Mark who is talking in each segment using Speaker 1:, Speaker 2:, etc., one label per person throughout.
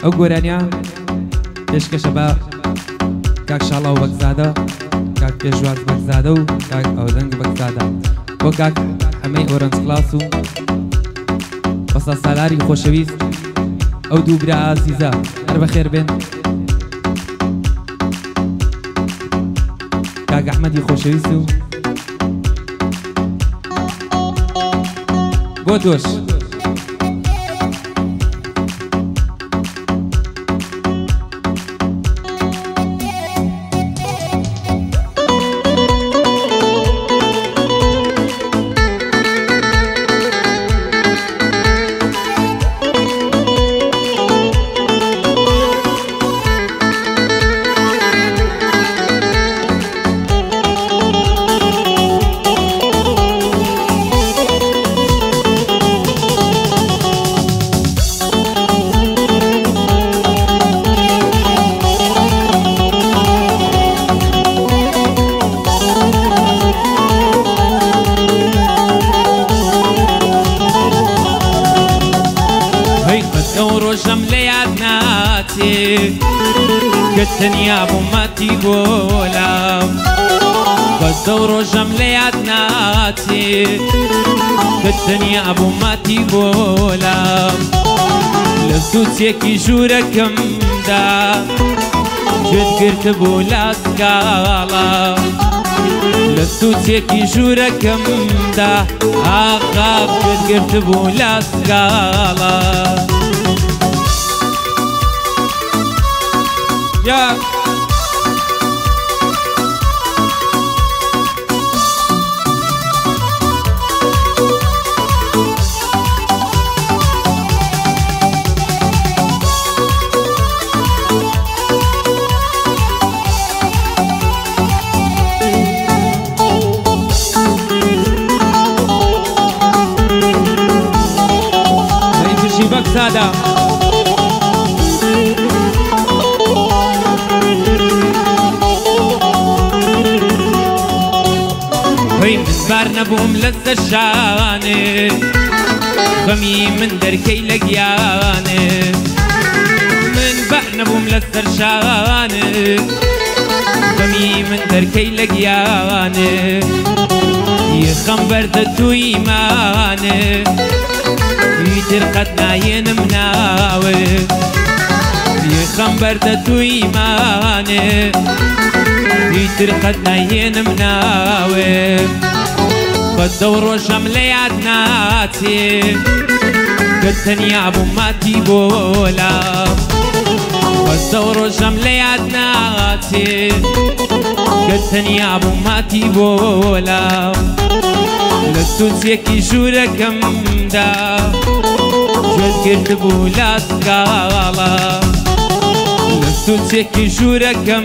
Speaker 1: ئەو گۆرانیا پێشکەشە بە کاک شاڵا و بەکزادە، کاک پێشواز بەکزادە و کاک ئەوزەنگ بەکزادە، بۆ کاک ئەمەی ئۆرەنج کلاس و بەسە سالاری خۆشەویست ئەو دوو برا ئازیزە هەر بەخێر بێن. کاک ئەحمەدی خۆشەویست و بۆ دۆش كتنيا بوماتي بولا كالدور جمليات ناتي كتنيا بوماتي بولا لسوتيكي جوركم دا جد قرت بولا سكالا لسوتيكي جوركم دا آقاب جد قرت بولا سكالا يا بكسادة هي من بار نبوم للسشاني غمي من دركي لقياني من بار نبوم للسشاني غمي من دركي لقياني يخنبر دتو إيماني يترقدنا ينمناوي يخنبر دتو إيماني يترقدنا ينمناوي بدور شمليات ناتي قلتني أبو ماتي بولا بدور شمليات ناتي قلتني أبو ماتي بولا لسوتيكي جوركم دا جد قرت بولا سكالا لسوتيكي جوركم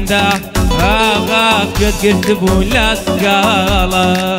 Speaker 1: دا آغا جد قرت بولا سكالا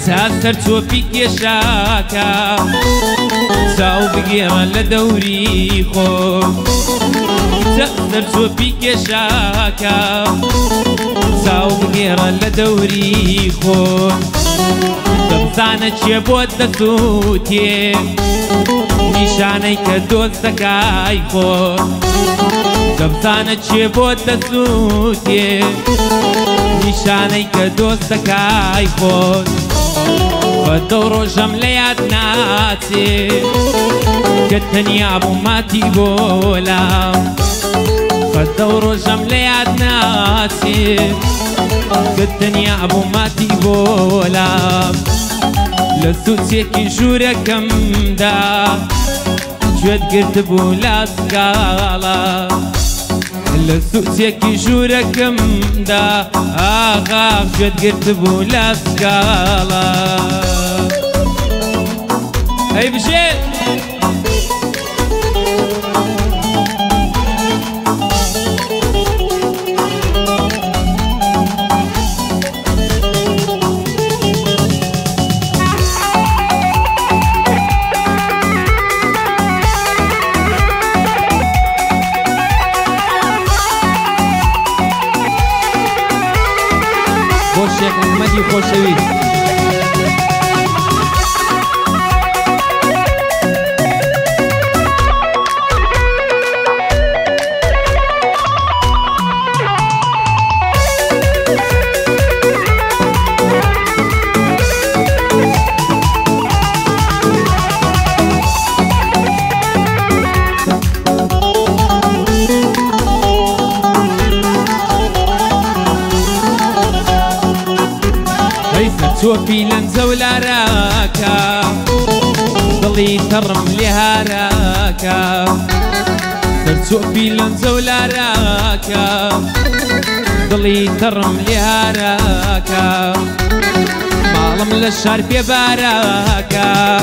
Speaker 1: تاثر توفيك يا شاكا تاو بقيرا لدوري خوف تاثر توفيك يا شاكا تاو بقيرا لدوري خوف دمزانة شبوت دسوتي نشانيك دوستك اي خوف دمزانة شبوت دسوتي نشانيك دوستك اي خوف بدور جمليات ناتي قلتني أبو ماتي بولا بدور جمليات ناتي قلتني أبو ماتي بولا لسوتيكي جوركم دا جد قرت بولا سكالا لسوسيكي جوركم دا آغاق جد قرتبو لاسكالا هاي بجيت الشيخ محمد خوشوي توفي لنزولا راكا ضلي ترم لها راكا توفي لنزولا راكا ضلي ترم لها راكا معلم للشعر في باراكا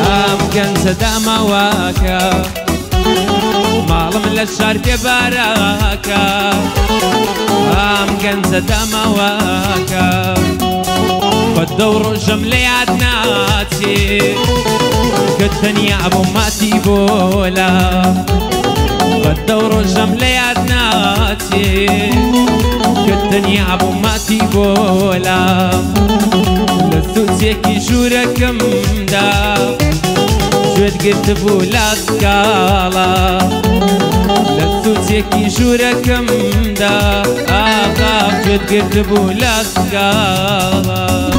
Speaker 1: ام كنزة دمواكا معلم للشعر في باراكا ام كنزة دمواكا والدور جملي عدناتي كالدنيا ابو ماتي بولا والدور جملي عدناتي كالدنيا ابو ماتي بولا لسوسيكي جوركم دا جود قلت بولا سكالا لسوسيكي جوركم دا آغاق جود قلت بولا سكالا